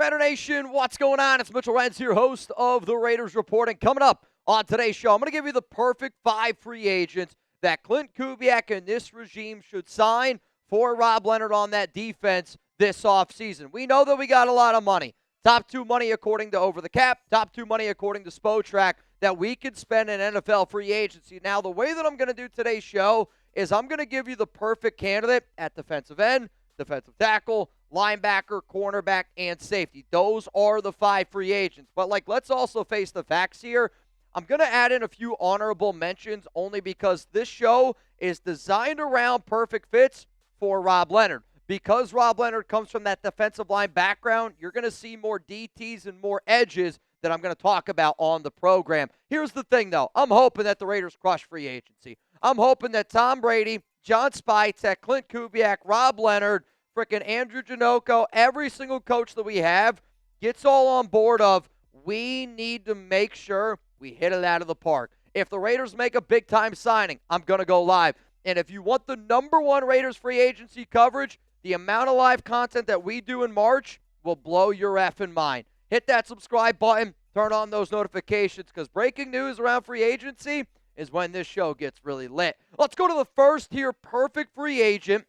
Raider Nation, what's going on? It's Mitchell Renz here, host of the Raiders Report. And coming up on today's show, I'm going to give you the perfect 5 free agents that Klint Kubiak and this regime should sign for Rob Leonard on that defense this offseason. We know that we got a lot of money. Top 2 money according to Over the Cap, top 2 money according to Spotrac that we could spend in NFL free agency. Now, the way that I'm going to do today's show is I'm going to give you the perfect candidate at defensive end, defensive tackle, linebacker, cornerback, and safety. Those are the 5 free agents. But, let's also face the facts here. I'm going to add in a few honorable mentions only because this show is designed around perfect fits for Rob Leonard. Because Rob Leonard comes from that defensive line background, you're going to see more DTs and more edges that I'm going to talk about on the program. Here's the thing, though. I'm hoping that the Raiders crush free agency. I'm hoping that Tom Brady, John Spytek, Klint Kubiak, Rob Leonard, frickin' Andrew Janocko, every single coach that we have gets all on board of we need to make sure we hit it out of the park. If the Raiders make a big-time signing, I'm going to go live. And if you want the number 1 Raiders free agency coverage, the amount of live content that we do in March will blow your effing mind. Hit that subscribe button, turn on those notifications, because breaking news around free agency is when this show gets really lit. Let's go to the first here, perfect free agent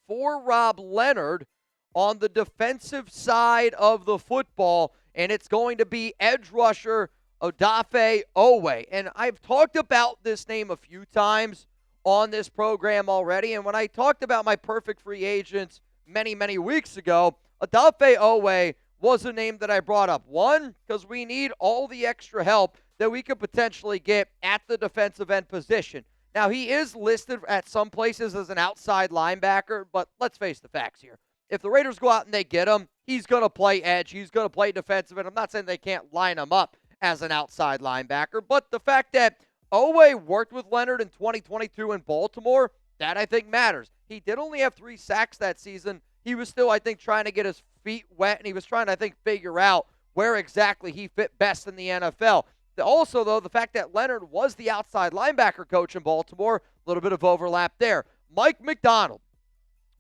for Rob Leonard on the defensive side of the football, and it's going to be edge rusher Odafe Oweh. And I've talked about this name a few times on this program already, and when I talked about my perfect free agents many, many weeks ago, Odafe Oweh was a name that I brought up. One, because we need all the extra help that we could potentially get at the defensive end position. Now, he is listed at some places as an outside linebacker, but let's face the facts here. If the Raiders go out and they get him, he's going to play edge. He's going to play defensive end. I'm not saying they can't line him up as an outside linebacker, but the fact that Oweh worked with Leonard in 2022 in Baltimore, that I think matters. He did only have 3 sacks that season. He was still, I think, trying to get his feet wet, and he was trying to, I think, figure out where exactly he fit best in the NFL. Also, though, the fact that Leonard was the outside linebacker coach in Baltimore, a little bit of overlap there. Mike McDonald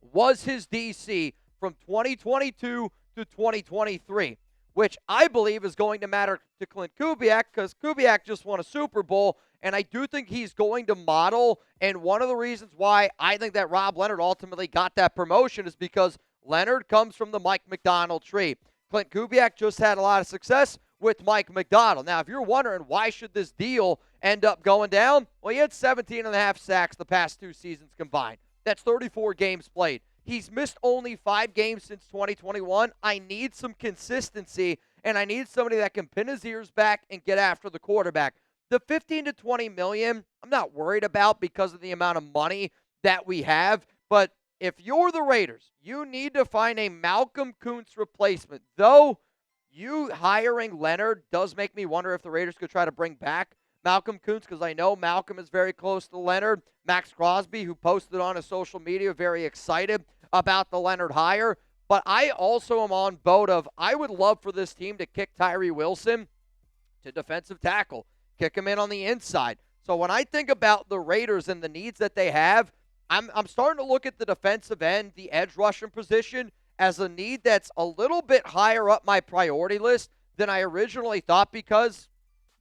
was his DC from 2022 to 2023, which I believe is going to matter to Klint Kubiak because Kubiak just won a Super Bowl, and I do think he's going to model, and one of the reasons why I think that Rob Leonard ultimately got that promotion is because Leonard comes from the Mike McDonald tree. Klint Kubiak just had a lot of success with Mike McDonald. Now, if you're wondering why should this deal end up going down, well, he had 17.5 sacks the past 2 seasons combined. That's 34 games played. He's missed only 5 games since 2021. I need some consistency, and I need somebody that can pin his ears back and get after the quarterback. The 15 to 20 million, I'm not worried about because of the amount of money that we have, but if you're the Raiders, you need to find a Malcolm Kuntz replacement. Though you hiring Leonard does make me wonder if the Raiders could try to bring back Malcolm Kuntz, because I know Malcolm is very close to Leonard. Max Crosby, who posted on his social media, very excited about the Leonard hire. But I also am on boat of I would love for this team to kick Tyree Wilson to defensive tackle, kick him in on the inside. So when I think about the Raiders and the needs that they have, I'm starting to look at the defensive end, the edge rushing position, as a need that's a little bit higher up my priority list than I originally thought because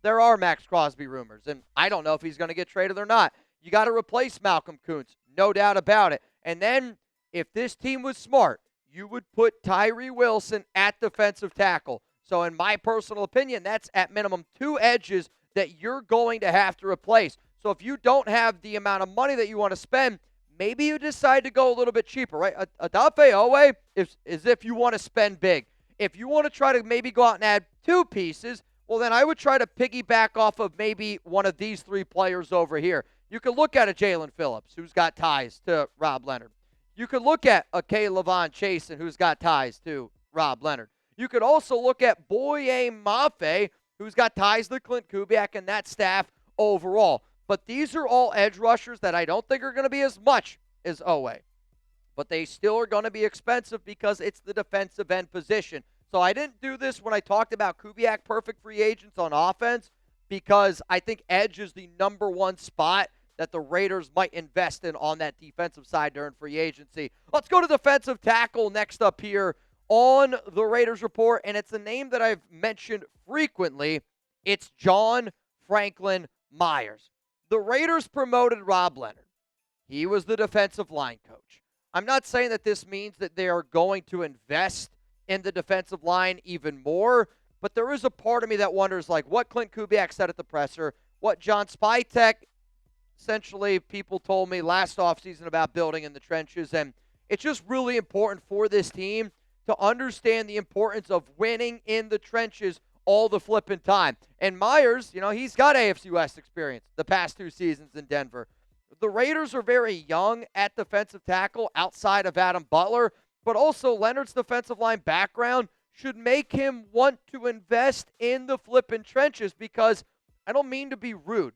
there are Max Crosby rumors, and I don't know if he's going to get traded or not. You got to replace Malcolm Kuntz, no doubt about it. And then if this team was smart, you would put Tyree Wilson at defensive tackle. So in my personal opinion, that's at minimum 2 edges that you're going to have to replace. So if you don't have the amount of money that you want to spend, maybe you decide to go a little bit cheaper, right? Odafe Oweh is if you want to spend big. If you want to try to maybe go out and add 2 pieces, well, then I would try to piggyback off of maybe one of these 3 players over here. You could look at a Jaylinn Phillips, who's got ties to Rob Leonard. You could look at a K. Lavon Chasen, who's got ties to Rob Leonard. You could also look at Boye Mafe, who's got ties to Klint Kubiak and that staff overall. But these are all edge rushers that I don't think are going to be as much as Oweh. But they still are going to be expensive because it's the defensive end position. So I didn't do this when I talked about Kubiak perfect free agents on offense because I think edge is the number 1 spot that the Raiders might invest in on that defensive side during free agency. Let's go to defensive tackle next up here on the Raiders report, and it's a name that I've mentioned frequently. It's John Franklin Myers. The Raiders promoted Rob Leonard. He was the defensive line coach. I'm not saying that this means that they are going to invest in the defensive line even more, but there is a part of me that wonders, like, what Klint Kubiak said at the presser, what John Spytek, essentially, people told me last offseason about building in the trenches, and it's just really important for this team to understand the importance of winning in the trenches all the flipping time. And Myers, he's got AFC West experience the past 2 seasons in Denver. The Raiders are very young at defensive tackle outside of Adam Butler, but also Leonard's defensive line background should make him want to invest in the flipping trenches, because I don't mean to be rude,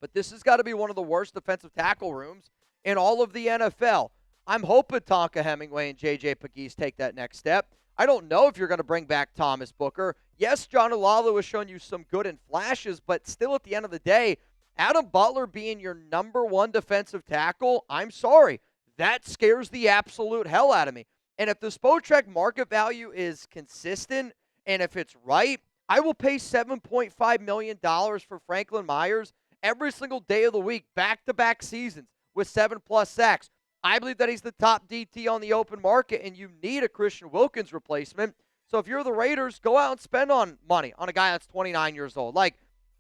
but this has got to be one of the worst defensive tackle rooms in all of the NFL. I'm hoping Tonka Hemingway and J.J. Pegues take that next step. I don't know if you're going to bring back Thomas Booker. Yes, John Olalu has shown you some good in flashes, but still at the end of the day, Adam Butler being your number 1 defensive tackle, I'm sorry, that scares the absolute hell out of me. And if the Spotrac market value is consistent and if it's right, I will pay $7.5 million for Franklin Myers every single day of the week, back-to-back seasons with 7+ sacks. I believe that he's the top DT on the open market, and you need a Christian Wilkins replacement. So if you're the Raiders, go out and spend money on a guy that's 29 years old.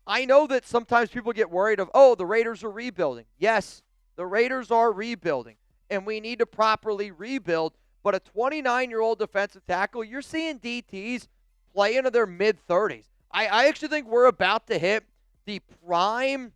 I know that sometimes people get worried of, the Raiders are rebuilding. Yes, the Raiders are rebuilding, and we need to properly rebuild. But a 29-year-old defensive tackle, you're seeing DTs play into their mid-30s. I actually think we're about to hit the prime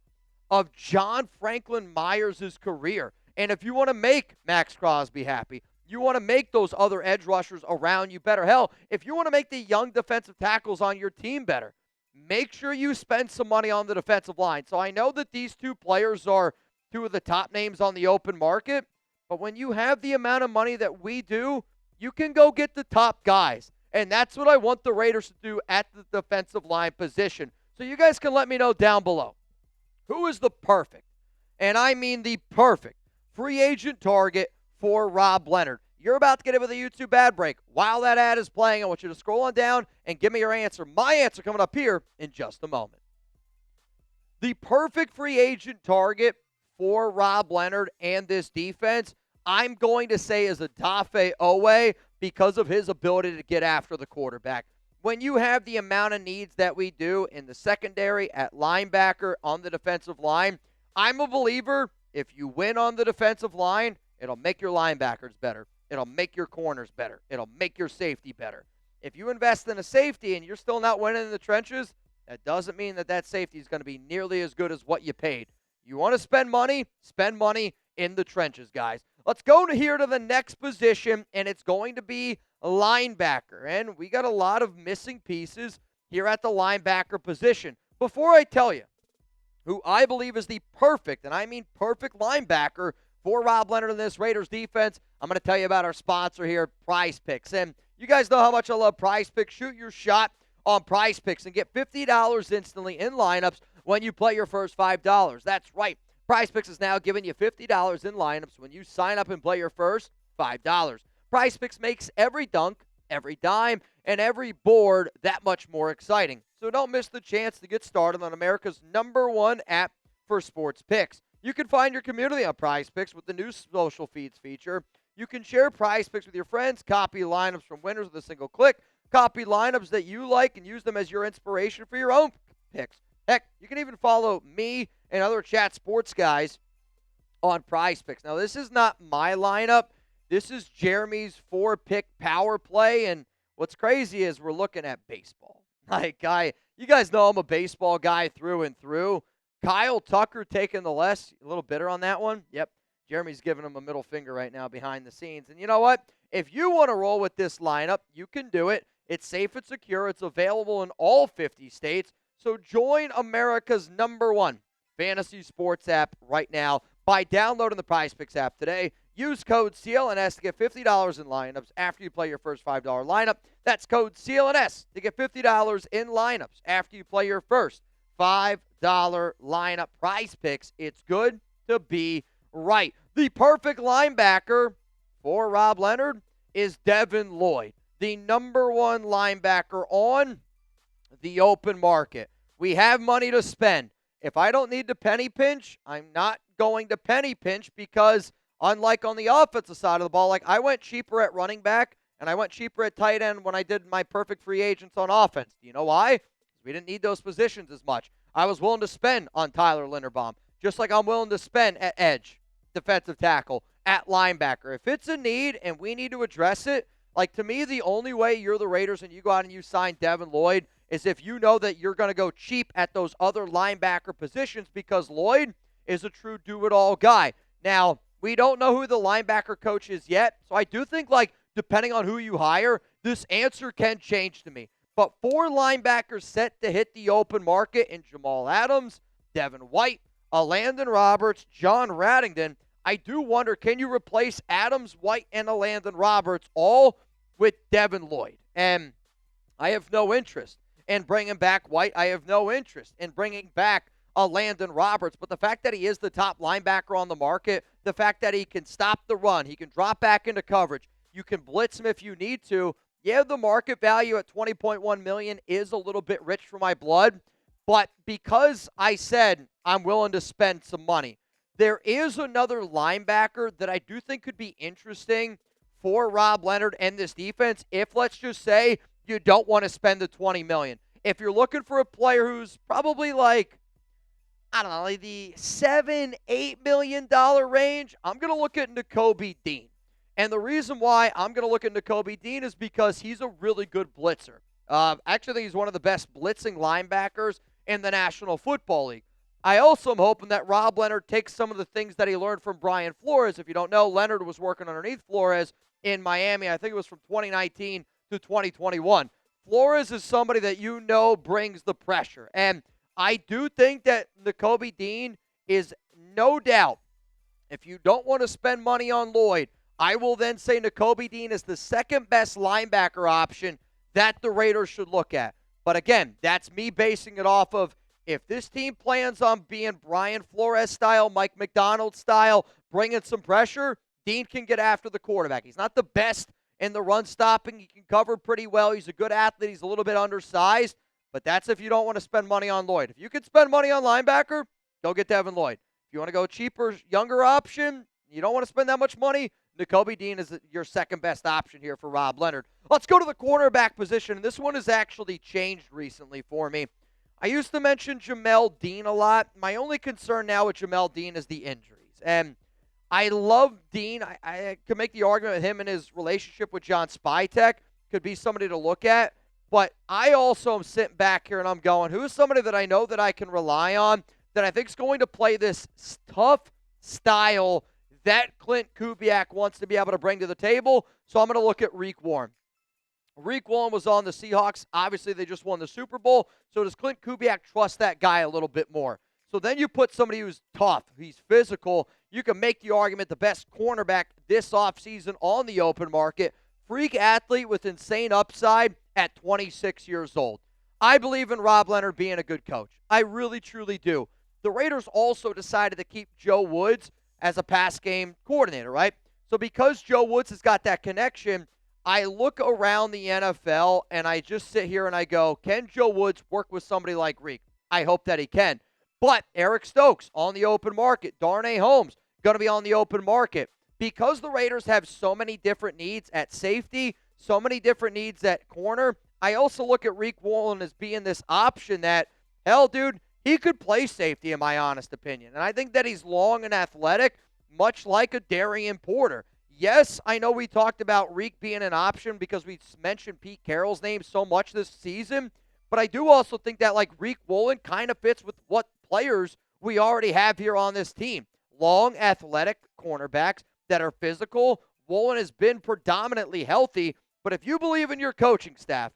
of John Franklin Myers' career. And if you want to make Max Crosby happy, you want to make those other edge rushers around you better. Hell, if you want to make the young defensive tackles on your team better, make sure you spend some money on the defensive line. So I know that these 2 players are 2 of the top names on the open market, but when you have the amount of money that we do, you can go get the top guys. And that's what I want the Raiders to do at the defensive line position. So you guys can let me know down below. Who is the perfect, and I mean the perfect, free agent target for Rob Leonard? You're about to get it with a YouTube ad break. While that ad is playing, I want you to scroll on down and give me your answer. My answer coming up here in just a moment. The perfect free agent target for Rob Leonard and this defense, I'm going to say, is Odafe Oweh, because of his ability to get after the quarterback. When you have the amount of needs that we do in the secondary, at linebacker, on the defensive line, I'm a believer if you win on the defensive line, it'll make your linebackers better. It'll make your corners better. It'll make your safety better. If you invest in a safety and you're still not winning in the trenches, that doesn't mean that safety is going to be nearly as good as what you paid. You want to spend money in the trenches, guys. Let's go here to the next position, and it's going to be linebacker. And we got a lot of missing pieces here at the linebacker position. Before I tell you who I believe is the perfect, and I mean perfect, linebacker for Rob Leonard in this Raiders defense, I'm going to tell you about our sponsor here, Prize Picks. And you guys know how much I love Prize Picks. Shoot your shot on Prize Picks and get $50 instantly in lineups when you play your first $5. That's right. Prize Picks is now giving you $50 in lineups when you sign up and play your first $5. Prize Picks makes every dunk, every dime, and every board that much more exciting. So don't miss the chance to get started on America's #1 app for sports picks. You can find your community on Prize Picks with the new social feeds feature. You can share Prize Picks with your friends, copy lineups from winners with a single click, copy lineups that you like, and use them as your inspiration for your own picks. Heck, you can even follow me and other chat sports guys on Prize Picks. Now, this is not my lineup. This is Jeremy's 4-pick power play, and what's crazy is we're looking at baseball. You guys know I'm a baseball guy through and through. Kyle Tucker taking the less, a little bitter on that one. Yep, Jeremy's giving him a middle finger right now behind the scenes. And you know what? If you want to roll with this lineup, you can do it. It's safe and secure. It's available in all 50 states. So join America's #1 fantasy sports app right now by downloading the Prize Picks app today. Use code CLNS to get $50 in lineups after you play your first $5 lineup. That's code CLNS to get $50 in lineups after you play your first $5 lineup. Prize Picks. It's good to be right. The perfect linebacker for Rob Leonard is Devin Lloyd. the number one linebacker on the open market. We have money to spend. If I don't need to penny pinch, I'm not going to penny pinch because unlike on the offensive side of the ball, like I went cheaper at running back and I went cheaper at tight end when I did my perfect free agents on offense. Do you know why? We didn't need those positions as much. I was willing to spend on Tyler Linderbaum, just like I'm willing to spend at edge, defensive tackle, at linebacker. If it's a need and we need to address it, like to me, the only way you're the Raiders and you go out and you sign Devin Lloyd is if you know that you're going to go cheap at those other linebacker positions because Lloyd is a true do-it-all guy. Now, we don't know who the linebacker coach is yet, so I do think, like, depending on who you hire, this answer can change to me. But 4 linebackers set to hit the open market in Jamal Adams, Devin White, Landon Roberts, John Raddington. I do wonder, can you replace Adams, White, and Landon Roberts all with Devin Lloyd? And I have no interest in bringing back White. I have no interest in bringing back Landon Roberts. But the fact that he is the top linebacker on the market, the fact that he can stop the run, he can drop back into coverage, you can blitz him if you need to. Yeah, the market value at $20.1 million is a little bit rich for my blood. But because I said I'm willing to spend some money, there is another linebacker that I do think could be interesting for Rob Leonard and this defense if, let's just say, you don't want to spend the $20 million. If you're looking for a player who's probably like, I don't know, like the $7-8 million range, I'm going to look at Nakobe Dean. And the reason why I'm going to look at Nakobe Dean is because he's a really good blitzer. Actually, he's one of the best blitzing linebackers in the National Football League. I also am hoping that Rob Leonard takes some of the things that he learned from Brian Flores. If you don't know, Leonard was working underneath Flores in Miami. I think it was from 2019 to 2021. Flores is somebody that you know brings the pressure. And I do think that Nakobe Dean is no doubt, if you don't want to spend money on Lloyd, I will then say Nakobe Dean is the second best linebacker option that the Raiders should look at. But again, that's me basing it off of if this team plans on being Brian Flores style, Mike McDonald style, bringing some pressure, Dean can get after the quarterback. He's not the best in the run stopping. He can cover pretty well. He's a good athlete. He's a little bit undersized. But that's if you don't want to spend money on Lloyd. If you can spend money on linebacker, go get Devin Lloyd. If you want to go cheaper, younger option, you don't want to spend that much money, Nakobe Dean is your second best option here for Rob Leonard. Let's go to the cornerback position. This one has actually changed recently for me. I used to mention Jamel Dean a lot. My only concern now with Jamel Dean is the injuries. And I love Dean. I could make the argument with him and his relationship with John Spytek could be somebody to look at. But I also am sitting back here and I'm going, who is somebody that I know that I can rely on that I think is going to play this tough style that Klint Kubiak wants to be able to bring to the table? So I'm going to look at Tariq Woolen. Tariq Woolen was on the Seahawks. Obviously, they just won the Super Bowl. So does Klint Kubiak trust that guy a little bit more? So then you put somebody who's tough, he's physical. You can make the argument the best cornerback this offseason on the open market. Freak athlete with insane upside at 26 years old. I believe in Rob Leonard being a good coach. I really, truly do. The Raiders also decided to keep Joe Woods as a pass game coordinator, right? So because Joe Woods has got that connection, I look around the NFL and I just sit here and I go, can Joe Woods work with somebody like Reek? I hope that he can. But Eric Stokes on the open market. Darnay Holmes going to be on the open market. Because the Raiders have so many different needs at safety, so many different needs at corner, I also look at Tariq Woolen as being this option that, hell, dude, he could play safety in my honest opinion. And I think that he's long and athletic, much like a Darian Porter. Yes, I know we talked about Reek being an option because we mentioned Pete Carroll's name so much this season, but I do also think that like Tariq Woolen kind of fits with what players we already have here on this team. Long, athletic cornerbacks that are physical. Woolen has been predominantly healthy, but if you believe in your coaching staff,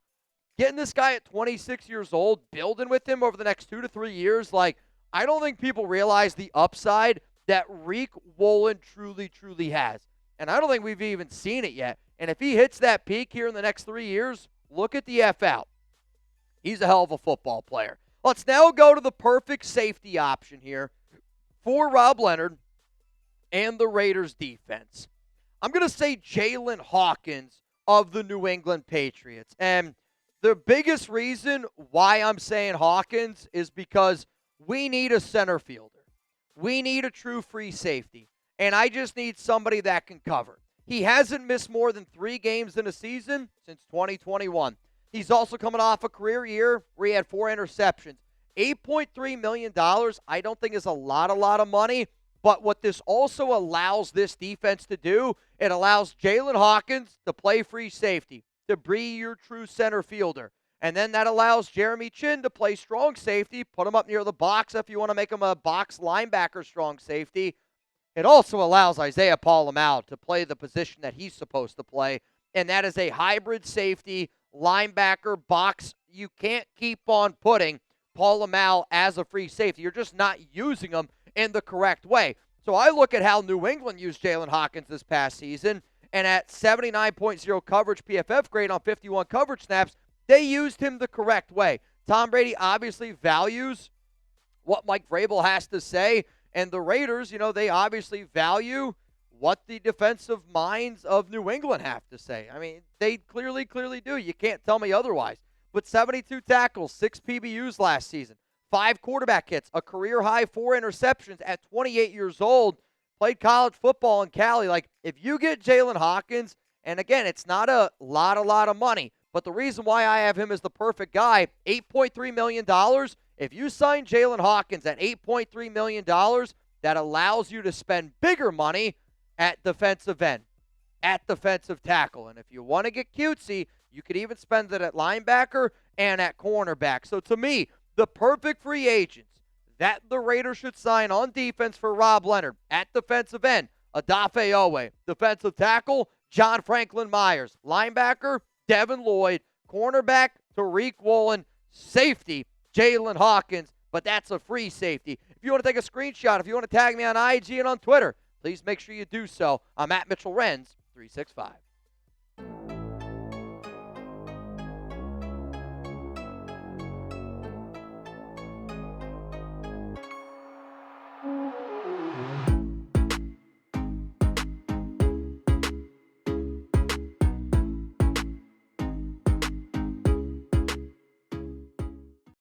getting this guy at 26 years old, building with him over the next 2 to 3 years, like, I don't think people realize the upside that Tariq Woolen truly, truly has. And I don't think we've even seen it yet. And if he hits that peak here in the next 3 years, look at the F out. He's a hell of a football player. Let's now go to the perfect safety option here for Rob Leonard and the Raiders defense. I'm going to say Jaylinn Hawkins of the New England Patriots. And the biggest reason why I'm saying Hawkins is because we need a center fielder. We need a true free safety. And I just need somebody that can cover. He hasn't missed more than 3 games in a season since 2021. He's also coming off a career year where he had 4 interceptions. $8.3 million, I don't think is a lot of money. But what this also allows this defense to do, it allows Jaylinn Hawkins to play free safety, to be your true center fielder. And then that allows Jeremy Chinn to play strong safety, put him up near the box if you want to make him a box linebacker strong safety. It also allows Isaiah Paul-Amal to play the position that he's supposed to play, and that is a hybrid safety, linebacker, box. You can't keep on putting Paul-Amal as a free safety. You're just not using him in the correct way. So I look at how New England used Jaylinn Hawkins this past season, and at 79.0 coverage PFF grade on 51 coverage snaps, they used him the correct way. Tom Brady obviously values what Mike Vrabel has to say, and the Raiders, they obviously value what the defensive minds of New England have to say. I mean, they clearly do. You can't tell me otherwise. But 72 tackles, 6 PBUs last season, 5 quarterback hits, a career-high 4 interceptions at 28 years old, played college football in Cali. Like, if you get Jaylinn Hawkins, and again, it's not a lot of money, but the reason why I have him as the perfect guy, $8.3 million, if you sign Jaylinn Hawkins at $8.3 million, that allows you to spend bigger money at defensive end, at defensive tackle. And if you want to get cutesy, you could even spend it at linebacker and at cornerback. So to me, the perfect free agents that the Raiders should sign on defense for Rob Leonard at defensive end, Odafe Oweh. Defensive tackle, John Franklin Myers. Linebacker, Devin Lloyd. Cornerback, Tariq Woolen. Safety, Jaylinn Hawkins, but that's a free safety. If you want to take a screenshot, if you want to tag me on IG and on Twitter, please make sure you do so. I'm at Mitchell Renz 365.